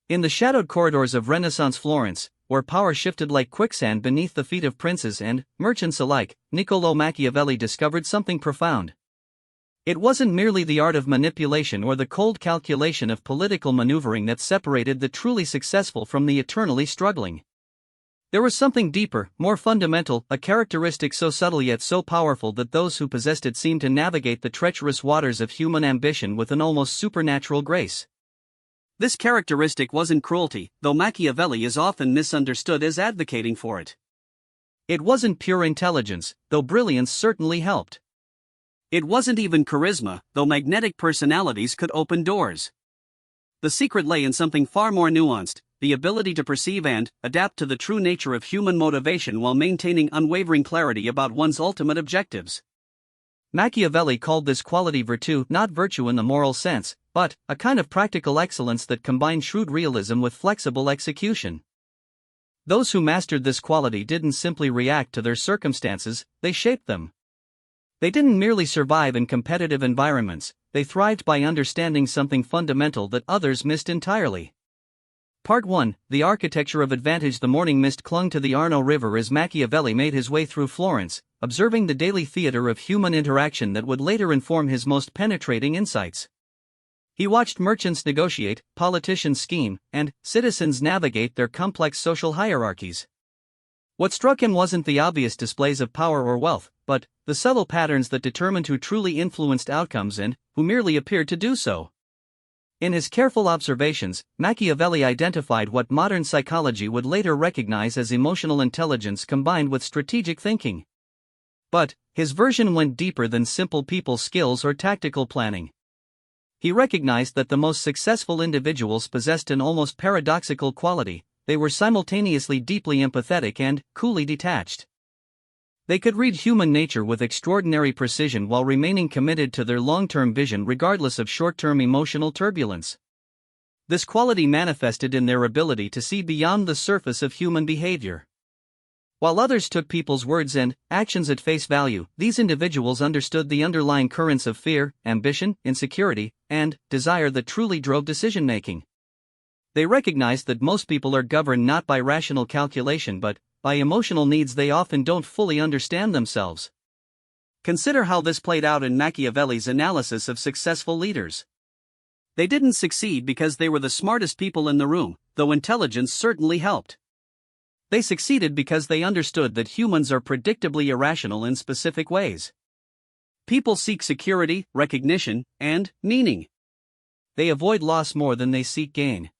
In the shadowed corridors of Renaissance Florence, where power shifted like quicksand beneath the feet of princes and merchants alike, Niccolò Machiavelli discovered something profound. It wasn't merely the art of manipulation or the cold calculation of political maneuvering that separated the truly successful from the eternally struggling. There was something deeper, more fundamental, a characteristic so subtle yet so powerful that those who possessed it seemed to navigate the treacherous waters of human ambition with an almost supernatural grace. This characteristic wasn't cruelty, though Machiavelli is often misunderstood as advocating for it. It wasn't pure intelligence, though brilliance certainly helped. It wasn't even charisma, though magnetic personalities could open doors. The secret lay in something far more nuanced: the ability to perceive and adapt to the true nature of human motivation while maintaining unwavering clarity about one's ultimate objectives. Machiavelli called this quality virtue, not virtue in the moral sense, but a kind of practical excellence that combined shrewd realism with flexible execution. Those who mastered this quality didn't simply react to their circumstances, they shaped them. They didn't merely survive in competitive environments, they thrived by understanding something fundamental that others missed entirely. Part 1: The Architecture of Advantage. The morning mist clung to the Arno River as Machiavelli made his way through Florence, observing the daily theater of human interaction that would later inform his most penetrating insights. He watched merchants negotiate, politicians scheme, and citizens navigate their complex social hierarchies. What struck him wasn't the obvious displays of power or wealth, but the subtle patterns that determined who truly influenced outcomes and who merely appeared to do so. In his careful observations, Machiavelli identified what modern psychology would later recognize as emotional intelligence combined with strategic thinking. But his version went deeper than simple people skills or tactical planning. He recognized that the most successful individuals possessed an almost paradoxical quality: they were simultaneously deeply empathetic and coolly detached. They could read human nature with extraordinary precision while remaining committed to their long-term vision regardless of short-term emotional turbulence. This quality manifested in their ability to see beyond the surface of human behavior. While others took people's words and actions at face value, these individuals understood the underlying currents of fear, ambition, insecurity, and desire that truly drove decision-making. They recognized that most people are governed not by rational calculation but by emotional needs they often don't fully understand themselves. Consider how this played out in Machiavelli's analysis of successful leaders. They didn't succeed because they were the smartest people in the room, though intelligence certainly helped. They succeeded because they understood that humans are predictably irrational in specific ways. People seek security, recognition, and meaning. They avoid loss more than they seek gain.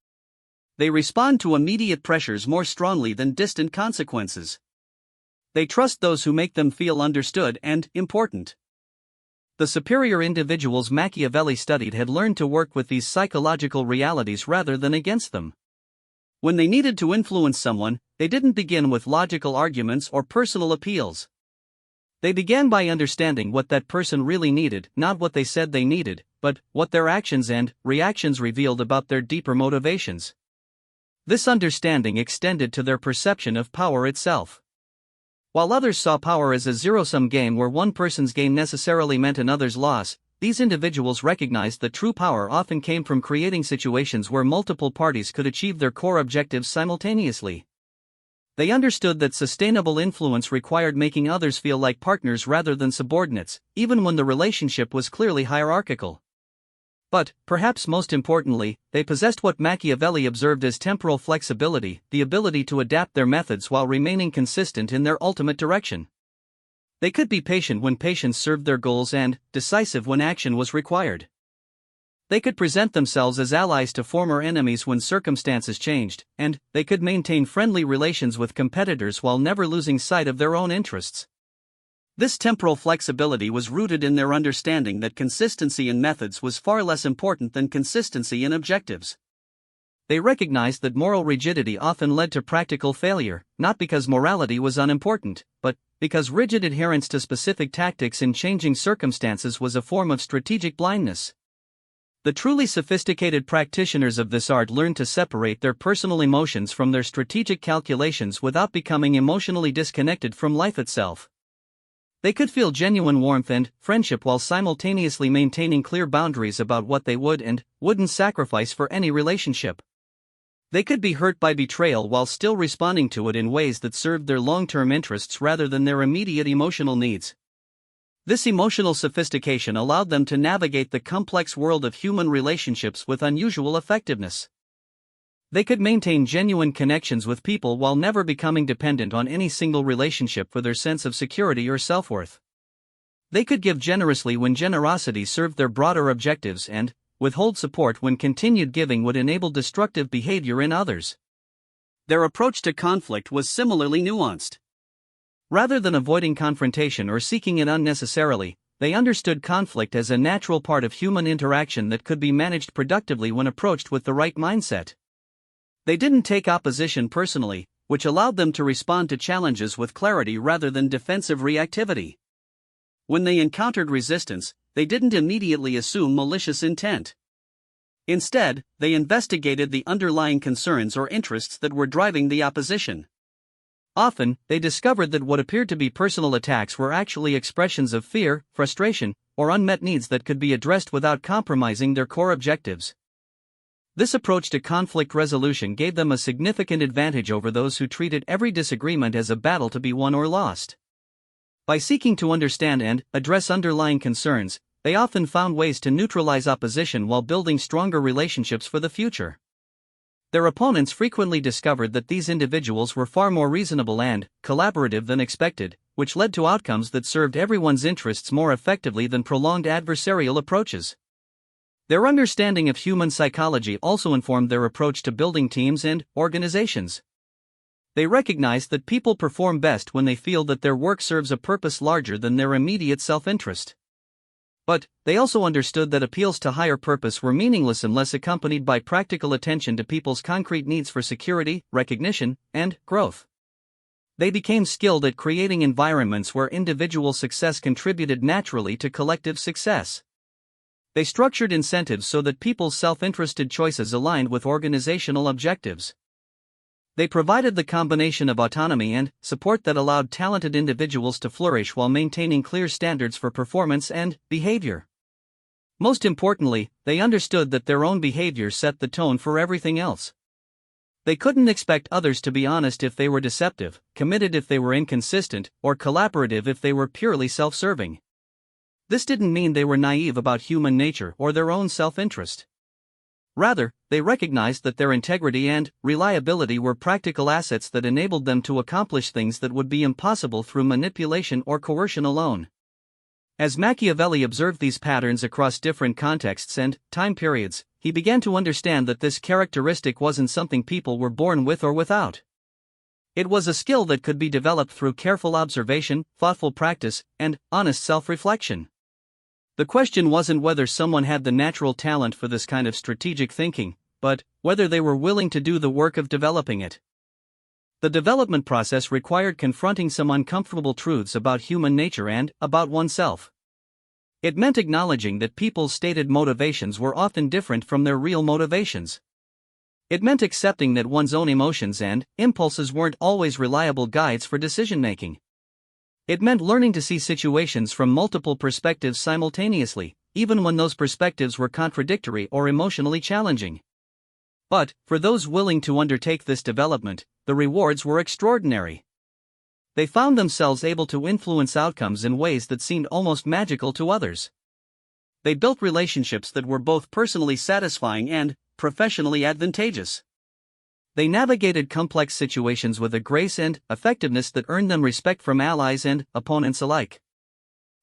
They respond to immediate pressures more strongly than distant consequences. They trust those who make them feel understood and important. The superior individuals Machiavelli studied had learned to work with these psychological realities rather than against them. When they needed to influence someone, they didn't begin with logical arguments or personal appeals. They began by understanding what that person really needed, not what they said they needed, but what their actions and reactions revealed about their deeper motivations. This understanding extended to their perception of power itself. While others saw power as a zero-sum game where one person's gain necessarily meant another's loss, these individuals recognized that true power often came from creating situations where multiple parties could achieve their core objectives simultaneously. They understood that sustainable influence required making others feel like partners rather than subordinates, even when the relationship was clearly hierarchical. But, perhaps most importantly, they possessed what Machiavelli observed as temporal flexibility, the ability to adapt their methods while remaining consistent in their ultimate direction. They could be patient when patience served their goals and decisive when action was required. They could present themselves as allies to former enemies when circumstances changed, and they could maintain friendly relations with competitors while never losing sight of their own interests. This temporal flexibility was rooted in their understanding that consistency in methods was far less important than consistency in objectives. They recognized that moral rigidity often led to practical failure, not because morality was unimportant, but because rigid adherence to specific tactics in changing circumstances was a form of strategic blindness. The truly sophisticated practitioners of this art learned to separate their personal emotions from their strategic calculations without becoming emotionally disconnected from life itself. They could feel genuine warmth and friendship while simultaneously maintaining clear boundaries about what they would and wouldn't sacrifice for any relationship. They could be hurt by betrayal while still responding to it in ways that served their long-term interests rather than their immediate emotional needs. This emotional sophistication allowed them to navigate the complex world of human relationships with unusual effectiveness. They could maintain genuine connections with people while never becoming dependent on any single relationship for their sense of security or self-worth. They could give generously when generosity served their broader objectives and withhold support when continued giving would enable destructive behavior in others. Their approach to conflict was similarly nuanced. Rather than avoiding confrontation or seeking it unnecessarily, they understood conflict as a natural part of human interaction that could be managed productively when approached with the right mindset. They didn't take opposition personally, which allowed them to respond to challenges with clarity rather than defensive reactivity. When they encountered resistance, they didn't immediately assume malicious intent. Instead, they investigated the underlying concerns or interests that were driving the opposition. Often, they discovered that what appeared to be personal attacks were actually expressions of fear, frustration, or unmet needs that could be addressed without compromising their core objectives. This approach to conflict resolution gave them a significant advantage over those who treated every disagreement as a battle to be won or lost. By seeking to understand and address underlying concerns, they often found ways to neutralize opposition while building stronger relationships for the future. Their opponents frequently discovered that these individuals were far more reasonable and collaborative than expected, which led to outcomes that served everyone's interests more effectively than prolonged adversarial approaches. Their understanding of human psychology also informed their approach to building teams and organizations. They recognized that people perform best when they feel that their work serves a purpose larger than their immediate self-interest. But they also understood that appeals to higher purpose were meaningless unless accompanied by practical attention to people's concrete needs for security, recognition, and growth. They became skilled at creating environments where individual success contributed naturally to collective success. They structured incentives so that people's self-interested choices aligned with organizational objectives. They provided the combination of autonomy and support that allowed talented individuals to flourish while maintaining clear standards for performance and behavior. Most importantly, they understood that their own behavior set the tone for everything else. They couldn't expect others to be honest if they were deceptive, committed if they were inconsistent, or collaborative if they were purely self-serving. This didn't mean they were naive about human nature or their own self-interest. Rather, they recognized that their integrity and reliability were practical assets that enabled them to accomplish things that would be impossible through manipulation or coercion alone. As Machiavelli observed these patterns across different contexts and time periods, he began to understand that this characteristic wasn't something people were born with or without. It was a skill that could be developed through careful observation, thoughtful practice, and honest self-reflection. The question wasn't whether someone had the natural talent for this kind of strategic thinking, but whether they were willing to do the work of developing it. The development process required confronting some uncomfortable truths about human nature and about oneself. It meant acknowledging that people's stated motivations were often different from their real motivations. It meant accepting that one's own emotions and impulses weren't always reliable guides for decision-making. It meant learning to see situations from multiple perspectives simultaneously, even when those perspectives were contradictory or emotionally challenging. But, for those willing to undertake this development, the rewards were extraordinary. They found themselves able to influence outcomes in ways that seemed almost magical to others. They built relationships that were both personally satisfying and professionally advantageous. They navigated complex situations with a grace and effectiveness that earned them respect from allies and opponents alike.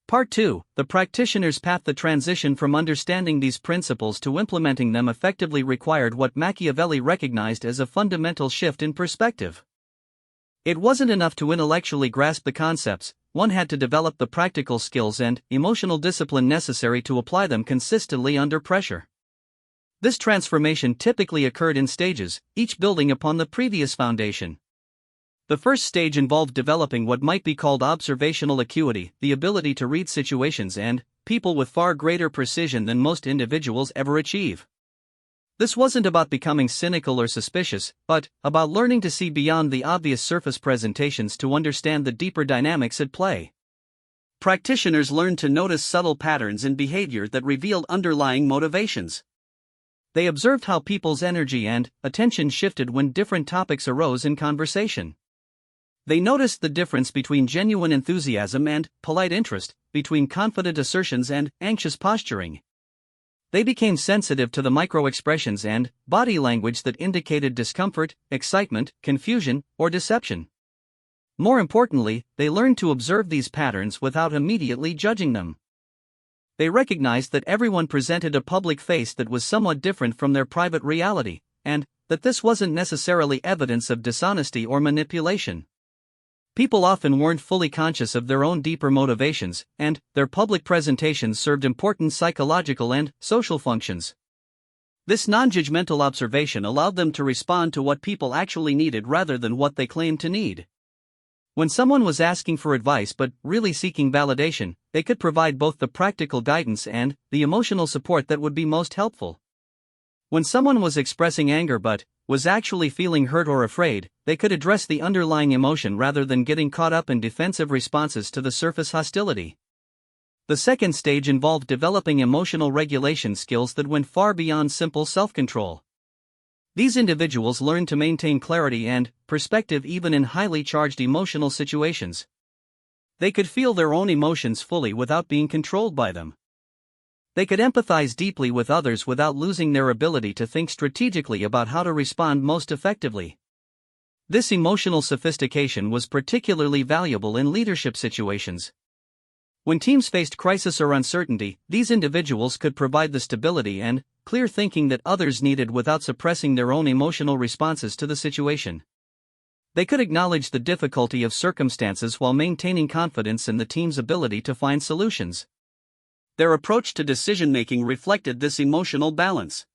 Part 2, The Practitioner's Path. The transition from understanding these principles to implementing them effectively required what Machiavelli recognized as a fundamental shift in perspective. It wasn't enough to intellectually grasp the concepts, one had to develop the practical skills and emotional discipline necessary to apply them consistently under pressure. This transformation typically occurred in stages, each building upon the previous foundation. The first stage involved developing what might be called observational acuity, the ability to read situations and people with far greater precision than most individuals ever achieve. This wasn't about becoming cynical or suspicious, but about learning to see beyond the obvious surface presentations to understand the deeper dynamics at play. Practitioners learned to notice subtle patterns in behavior that revealed underlying motivations. They observed how people's energy and attention shifted when different topics arose in conversation. They noticed the difference between genuine enthusiasm and polite interest, between confident assertions and anxious posturing. They became sensitive to the micro-expressions and body language that indicated discomfort, excitement, confusion, or deception. More importantly, they learned to observe these patterns without immediately judging them. They recognized that everyone presented a public face that was somewhat different from their private reality, and that this wasn't necessarily evidence of dishonesty or manipulation. People often weren't fully conscious of their own deeper motivations, and their public presentations served important psychological and social functions. This non-judgmental observation allowed them to respond to what people actually needed rather than what they claimed to need. When someone was asking for advice but really seeking validation, they could provide both the practical guidance and the emotional support that would be most helpful. When someone was expressing anger but was actually feeling hurt or afraid, they could address the underlying emotion rather than getting caught up in defensive responses to the surface hostility. The second stage involved developing emotional regulation skills that went far beyond simple self-control. These individuals learned to maintain clarity and perspective even in highly charged emotional situations. They could feel their own emotions fully without being controlled by them. They could empathize deeply with others without losing their ability to think strategically about how to respond most effectively. This emotional sophistication was particularly valuable in leadership situations. When teams faced crisis or uncertainty, these individuals could provide the stability and clear thinking that others needed without suppressing their own emotional responses to the situation. They could acknowledge the difficulty of circumstances while maintaining confidence in the team's ability to find solutions. Their approach to decision-making reflected this emotional balance.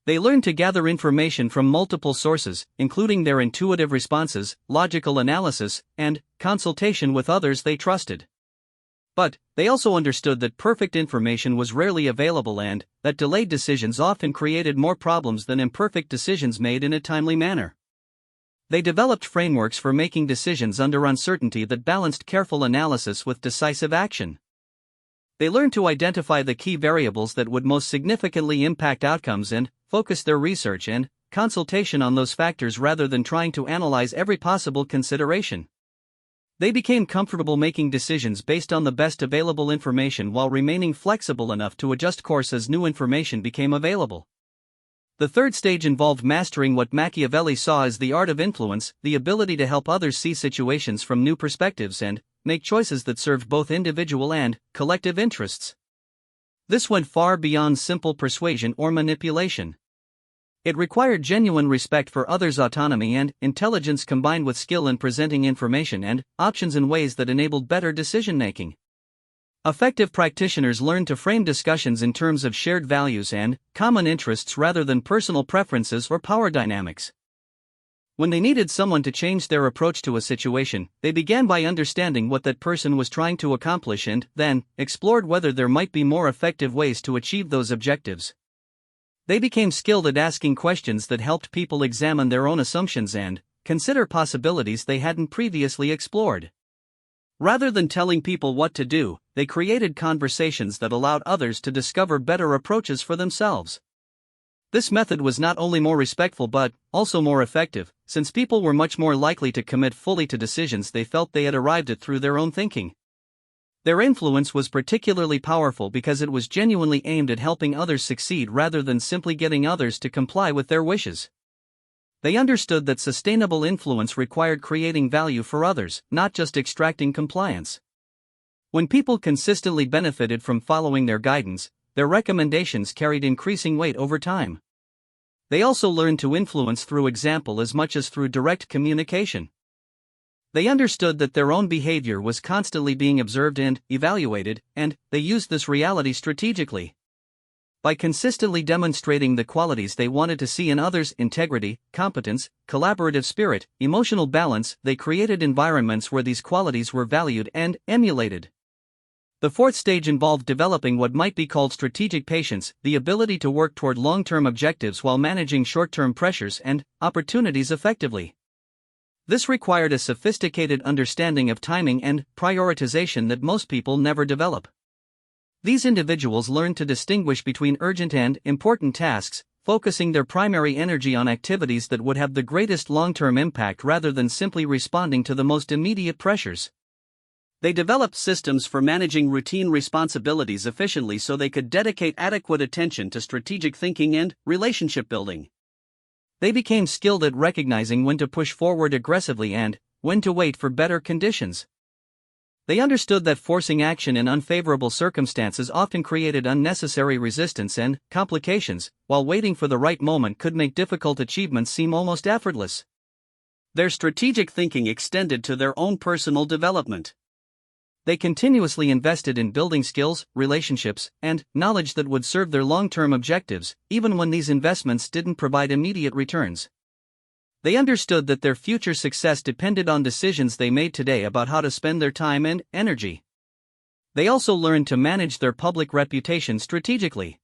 They learned to gather information from multiple sources, including their intuitive responses, logical analysis, and consultation with others they trusted. But they also understood that perfect information was rarely available and that delayed decisions often created more problems than imperfect decisions made in a timely manner. They developed frameworks for making decisions under uncertainty that balanced careful analysis with decisive action. They learned to identify the key variables that would most significantly impact outcomes and focus their research and consultation on those factors rather than trying to analyze every possible consideration. They became comfortable making decisions based on the best available information while remaining flexible enough to adjust course as new information became available. The third stage involved mastering what Machiavelli saw as the art of influence, the ability to help others see situations from new perspectives and make choices that served both individual and collective interests. This went far beyond simple persuasion or manipulation. It required genuine respect for others' autonomy and intelligence combined with skill in presenting information and options in ways that enabled better decision-making. Effective practitioners learned to frame discussions in terms of shared values and common interests rather than personal preferences or power dynamics. When they needed someone to change their approach to a situation, they began by understanding what that person was trying to accomplish and then explored whether there might be more effective ways to achieve those objectives. They became skilled at asking questions that helped people examine their own assumptions and consider possibilities they hadn't previously explored. Rather than telling people what to do, they created conversations that allowed others to discover better approaches for themselves. This method was not only more respectful but also more effective, since people were much more likely to commit fully to decisions they felt they had arrived at through their own thinking. Their influence was particularly powerful because it was genuinely aimed at helping others succeed rather than simply getting others to comply with their wishes. They understood that sustainable influence required creating value for others, not just extracting compliance. When people consistently benefited from following their guidance, their recommendations carried increasing weight over time. They also learned to influence through example as much as through direct communication. They understood that their own behavior was constantly being observed and evaluated, and they used this reality strategically. By consistently demonstrating the qualities they wanted to see in others: integrity, competence, collaborative spirit, emotional balance, they created environments where these qualities were valued and emulated. The fourth stage involved developing what might be called strategic patience, the ability to work toward long-term objectives while managing short-term pressures and opportunities effectively. This required a sophisticated understanding of timing and prioritization that most people never develop. These individuals learned to distinguish between urgent and important tasks, focusing their primary energy on activities that would have the greatest long-term impact rather than simply responding to the most immediate pressures. They developed systems for managing routine responsibilities efficiently so they could dedicate adequate attention to strategic thinking and relationship building. They became skilled at recognizing when to push forward aggressively and when to wait for better conditions. They understood that forcing action in unfavorable circumstances often created unnecessary resistance and complications, while waiting for the right moment could make difficult achievements seem almost effortless. Their strategic thinking extended to their own personal development. They continuously invested in building skills, relationships, and knowledge that would serve their long-term objectives, even when these investments didn't provide immediate returns. They understood that their future success depended on decisions they made today about how to spend their time and energy. They also learned to manage their public reputation strategically.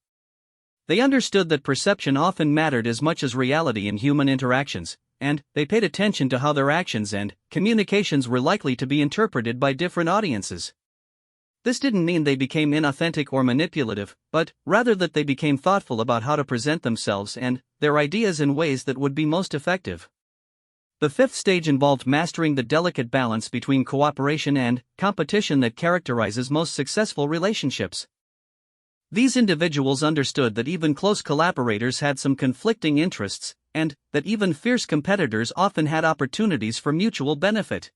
They understood that perception often mattered as much as reality in human interactions, and they paid attention to how their actions and communications were likely to be interpreted by different audiences. This didn't mean they became inauthentic or manipulative, but rather that they became thoughtful about how to present themselves and their ideas in ways that would be most effective. The fifth stage involved mastering the delicate balance between cooperation and competition that characterizes most successful relationships. These individuals understood that even close collaborators had some conflicting interests, and that even fierce competitors often had opportunities for mutual benefit.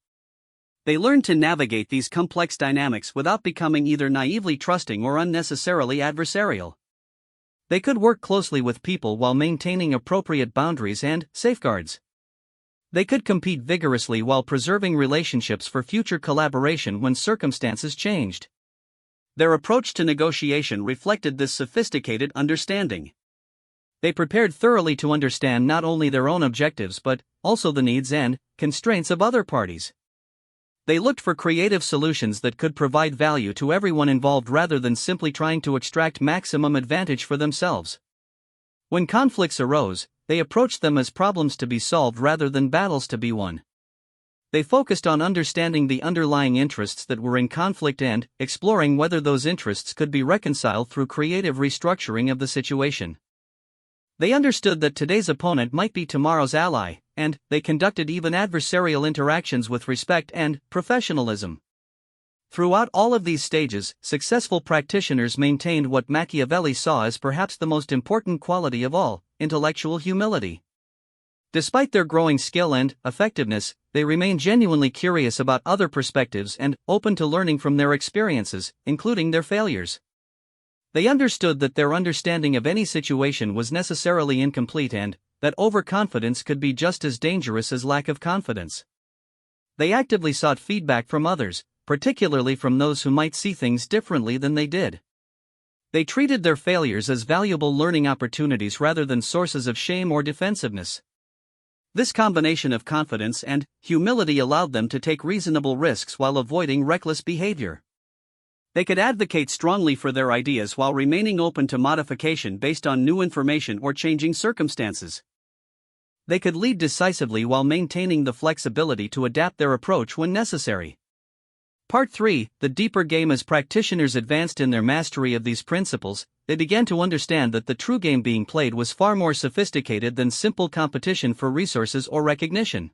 They learned to navigate these complex dynamics without becoming either naively trusting or unnecessarily adversarial. They could work closely with people while maintaining appropriate boundaries and safeguards. They could compete vigorously while preserving relationships for future collaboration when circumstances changed. Their approach to negotiation reflected this sophisticated understanding. They prepared thoroughly to understand not only their own objectives but also the needs and constraints of other parties. They looked for creative solutions that could provide value to everyone involved rather than simply trying to extract maximum advantage for themselves. When conflicts arose, they approached them as problems to be solved rather than battles to be won. They focused on understanding the underlying interests that were in conflict and exploring whether those interests could be reconciled through creative restructuring of the situation. They understood that today's opponent might be tomorrow's ally, and they conducted even adversarial interactions with respect and professionalism. Throughout all of these stages, successful practitioners maintained what Machiavelli saw as perhaps the most important quality of all: intellectual humility. Despite their growing skill and effectiveness, they remained genuinely curious about other perspectives and open to learning from their experiences, including their failures. They understood that their understanding of any situation was necessarily incomplete and that overconfidence could be just as dangerous as lack of confidence. They actively sought feedback from others, particularly from those who might see things differently than they did. They treated their failures as valuable learning opportunities rather than sources of shame or defensiveness. This combination of confidence and humility allowed them to take reasonable risks while avoiding reckless behavior. They could advocate strongly for their ideas while remaining open to modification based on new information or changing circumstances. They could lead decisively while maintaining the flexibility to adapt their approach when necessary. Part 3: The deeper game. As practitioners advanced in their mastery of these principles, they began to understand that the true game being played was far more sophisticated than simple competition for resources or recognition.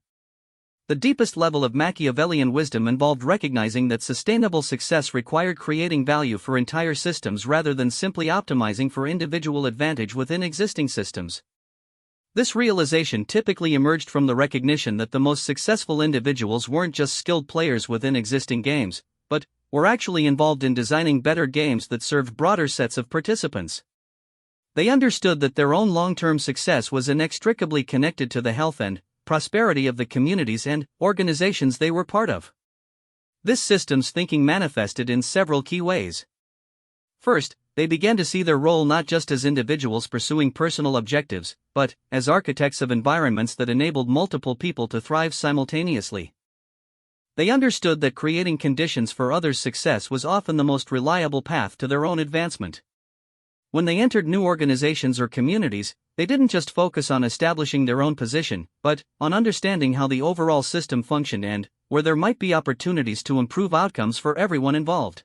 The deepest level of Machiavellian wisdom involved recognizing that sustainable success required creating value for entire systems rather than simply optimizing for individual advantage within existing systems. This realization typically emerged from the recognition that the most successful individuals weren't just skilled players within existing games, but were actually involved in designing better games that served broader sets of participants. They understood that their own long-term success was inextricably connected to the health and prosperity of the communities and organizations they were part of. This systems thinking manifested in several key ways. First, they began to see their role not just as individuals pursuing personal objectives, but as architects of environments that enabled multiple people to thrive simultaneously. They understood that creating conditions for others' success was often the most reliable path to their own advancement. When they entered new organizations or communities, they didn't just focus on establishing their own position, but on understanding how the overall system functioned and where there might be opportunities to improve outcomes for everyone involved.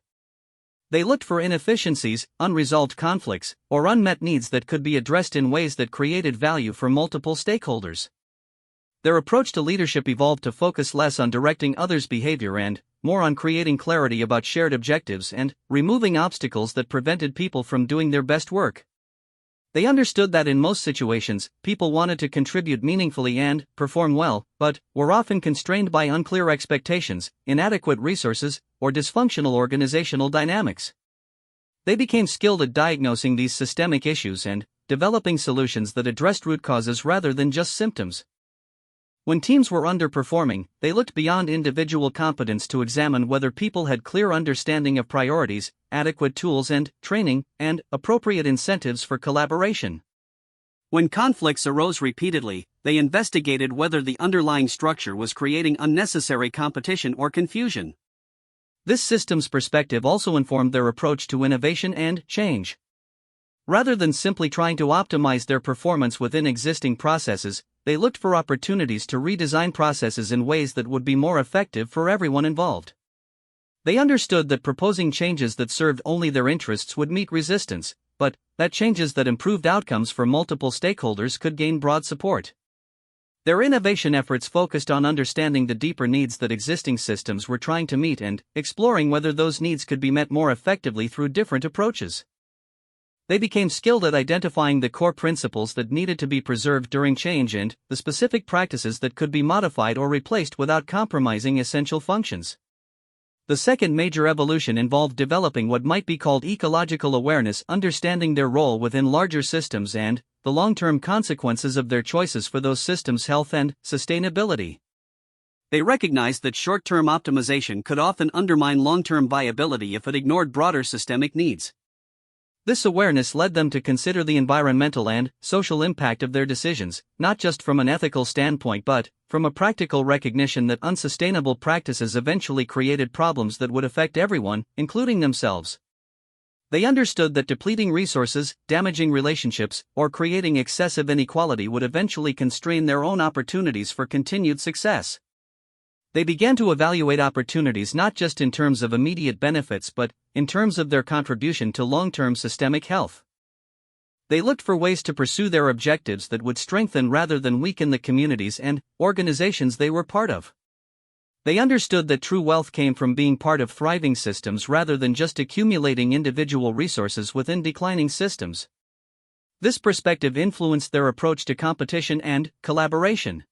They looked for inefficiencies, unresolved conflicts, or unmet needs that could be addressed in ways that created value for multiple stakeholders. Their approach to leadership evolved to focus less on directing others' behavior and more on creating clarity about shared objectives and removing obstacles that prevented people from doing their best work. They understood that in most situations, people wanted to contribute meaningfully and perform well, but were often constrained by unclear expectations, inadequate resources, or dysfunctional organizational dynamics. They became skilled at diagnosing these systemic issues and developing solutions that addressed root causes rather than just symptoms. When teams were underperforming, they looked beyond individual competence to examine whether people had clear understanding of priorities, adequate tools and training, and appropriate incentives for collaboration. When conflicts arose repeatedly, they investigated whether the underlying structure was creating unnecessary competition or confusion. This systems perspective also informed their approach to innovation and change. Rather than simply trying to optimize their performance within existing processes, they looked for opportunities to redesign processes in ways that would be more effective for everyone involved. They understood that proposing changes that served only their interests would meet resistance, but that changes that improved outcomes for multiple stakeholders could gain broad support. Their innovation efforts focused on understanding the deeper needs that existing systems were trying to meet and exploring whether those needs could be met more effectively through different approaches. They became skilled at identifying the core principles that needed to be preserved during change and the specific practices that could be modified or replaced without compromising essential functions. The second major evolution involved developing what might be called ecological awareness, understanding their role within larger systems and the long-term consequences of their choices for those systems' health and sustainability. They recognized that short-term optimization could often undermine long-term viability if it ignored broader systemic needs. This awareness led them to consider the environmental and social impact of their decisions, not just from an ethical standpoint but from a practical recognition that unsustainable practices eventually created problems that would affect everyone, including themselves. They understood that depleting resources, damaging relationships, or creating excessive inequality would eventually constrain their own opportunities for continued success. They began to evaluate opportunities not just in terms of immediate benefits but in terms of their contribution to long-term systemic health. They looked for ways to pursue their objectives that would strengthen rather than weaken the communities and organizations they were part of. They understood that true wealth came from being part of thriving systems rather than just accumulating individual resources within declining systems. This perspective influenced their approach to competition and collaboration.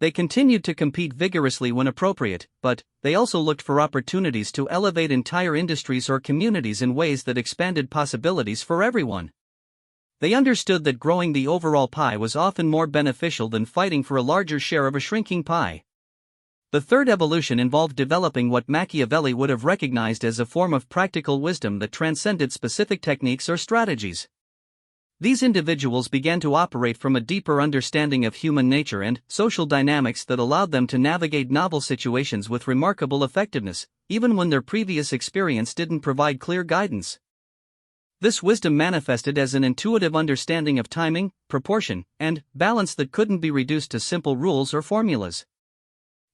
They continued to compete vigorously when appropriate, but they also looked for opportunities to elevate entire industries or communities in ways that expanded possibilities for everyone. They understood that growing the overall pie was often more beneficial than fighting for a larger share of a shrinking pie. The third evolution involved developing what Machiavelli would have recognized as a form of practical wisdom that transcended specific techniques or strategies. These individuals began to operate from a deeper understanding of human nature and social dynamics that allowed them to navigate novel situations with remarkable effectiveness, even when their previous experience didn't provide clear guidance. This wisdom manifested as an intuitive understanding of timing, proportion, and balance that couldn't be reduced to simple rules or formulas.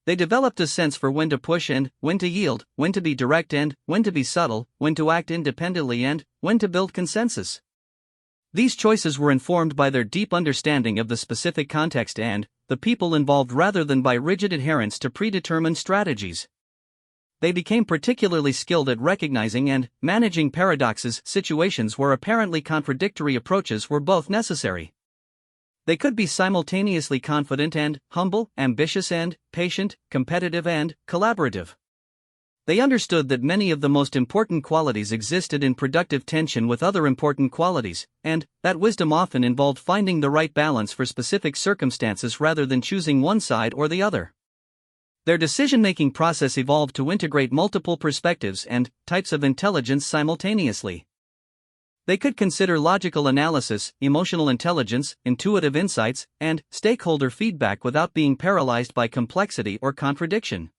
They developed a sense for when to push and when to yield, when to be direct and when to be subtle, when to act independently and when to build consensus. These choices were informed by their deep understanding of the specific context and the people involved rather than by rigid adherence to predetermined strategies. They became particularly skilled at recognizing and managing paradoxes, situations where apparently contradictory approaches were both necessary. They could be simultaneously confident and humble, ambitious and patient, competitive and collaborative. They understood that many of the most important qualities existed in productive tension with other important qualities, and that wisdom often involved finding the right balance for specific circumstances rather than choosing one side or the other. Their decision-making process evolved to integrate multiple perspectives and types of intelligence simultaneously. They could consider logical analysis, emotional intelligence, intuitive insights, and stakeholder feedback without being paralyzed by complexity or contradiction.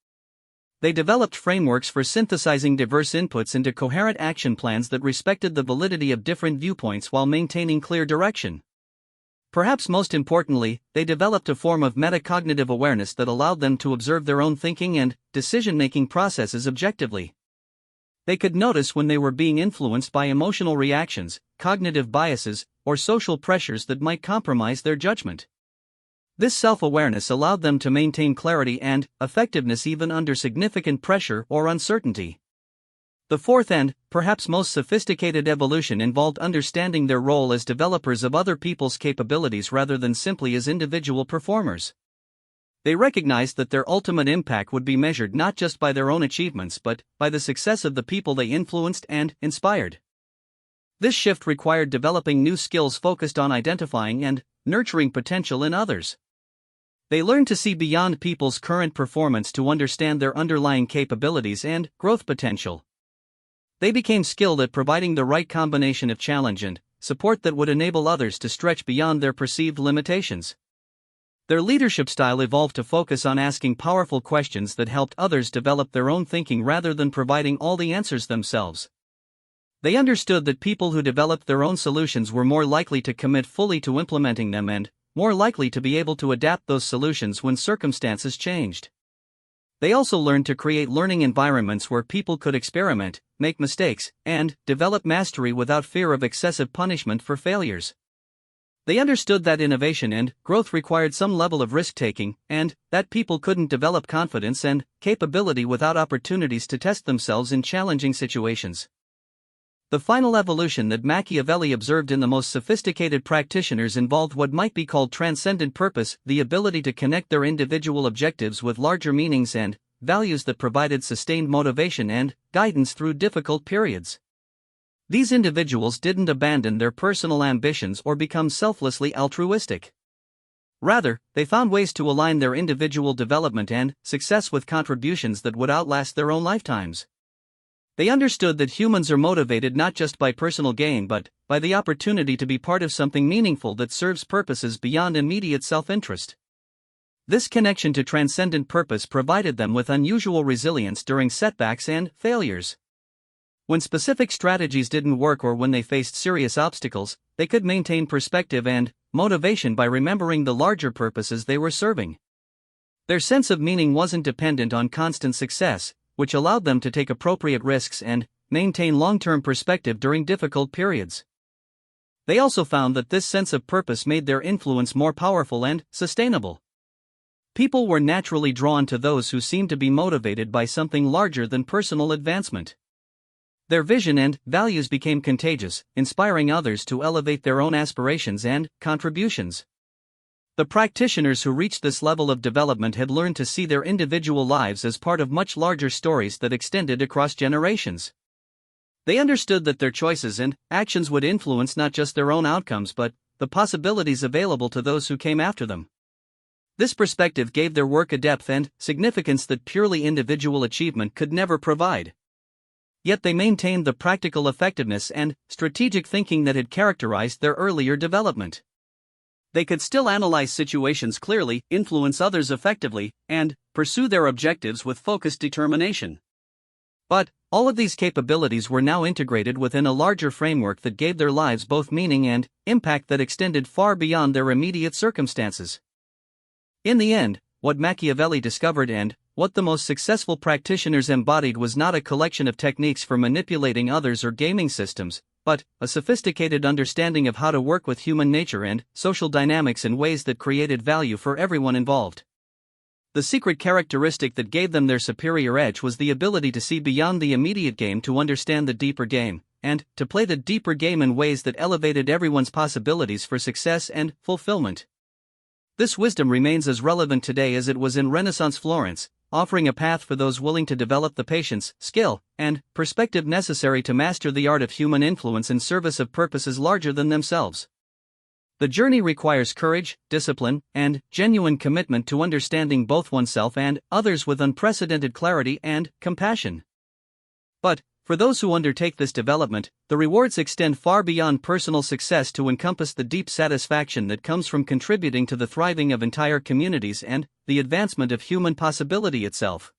They developed frameworks for synthesizing diverse inputs into coherent action plans that respected the validity of different viewpoints while maintaining clear direction. Perhaps most importantly, they developed a form of metacognitive awareness that allowed them to observe their own thinking and decision-making processes objectively. They could notice when they were being influenced by emotional reactions, cognitive biases, or social pressures that might compromise their judgment. This self-awareness allowed them to maintain clarity and effectiveness even under significant pressure or uncertainty. The fourth and, perhaps most sophisticated evolution involved understanding their role as developers of other people's capabilities rather than simply as individual performers. They recognized that their ultimate impact would be measured not just by their own achievements but by the success of the people they influenced and inspired. This shift required developing new skills focused on identifying and nurturing potential in others. They learned to see beyond people's current performance to understand their underlying capabilities and growth potential. They became skilled at providing the right combination of challenge and support that would enable others to stretch beyond their perceived limitations. Their leadership style evolved to focus on asking powerful questions that helped others develop their own thinking rather than providing all the answers themselves. They understood that people who developed their own solutions were more likely to commit fully to implementing them and more likely to be able to adapt those solutions when circumstances changed. They also learned to create learning environments where people could experiment, make mistakes, and develop mastery without fear of excessive punishment for failures. They understood that innovation and growth required some level of risk-taking, and that people couldn't develop confidence and capability without opportunities to test themselves in challenging situations. The final evolution that Machiavelli observed in the most sophisticated practitioners involved what might be called transcendent purpose, the ability to connect their individual objectives with larger meanings and values that provided sustained motivation and guidance through difficult periods. These individuals didn't abandon their personal ambitions or become selflessly altruistic. Rather, they found ways to align their individual development and success with contributions that would outlast their own lifetimes. They understood that humans are motivated not just by personal gain but by the opportunity to be part of something meaningful that serves purposes beyond immediate self-interest. This connection to transcendent purpose provided them with unusual resilience during setbacks and failures. When specific strategies didn't work or when they faced serious obstacles, they could maintain perspective and motivation by remembering the larger purposes they were serving. Their sense of meaning wasn't dependent on constant success, which allowed them to take appropriate risks and maintain long-term perspective during difficult periods. They also found that this sense of purpose made their influence more powerful and sustainable. People were naturally drawn to those who seemed to be motivated by something larger than personal advancement. Their vision and values became contagious, inspiring others to elevate their own aspirations and contributions. The practitioners who reached this level of development had learned to see their individual lives as part of much larger stories that extended across generations. They understood that their choices and actions would influence not just their own outcomes but the possibilities available to those who came after them. This perspective gave their work a depth and significance that purely individual achievement could never provide. Yet they maintained the practical effectiveness and strategic thinking that had characterized their earlier development. They could still analyze situations clearly, influence others effectively, and pursue their objectives with focused determination. But all of these capabilities were now integrated within a larger framework that gave their lives both meaning and impact that extended far beyond their immediate circumstances. In the end, what Machiavelli discovered and what the most successful practitioners embodied was not a collection of techniques for manipulating others or gaming systems, but a sophisticated understanding of how to work with human nature and social dynamics in ways that created value for everyone involved. The secret characteristic that gave them their superior edge was the ability to see beyond the immediate game to understand the deeper game, and to play the deeper game in ways that elevated everyone's possibilities for success and fulfillment. This wisdom remains as relevant today as it was in Renaissance Florence, offering a path for those willing to develop the patience, skill, and perspective necessary to master the art of human influence in service of purposes larger than themselves. The journey requires courage, discipline, and genuine commitment to understanding both oneself and others with unprecedented clarity and compassion. But, for those who undertake this development, the rewards extend far beyond personal success to encompass the deep satisfaction that comes from contributing to the thriving of entire communities and the advancement of human possibility itself.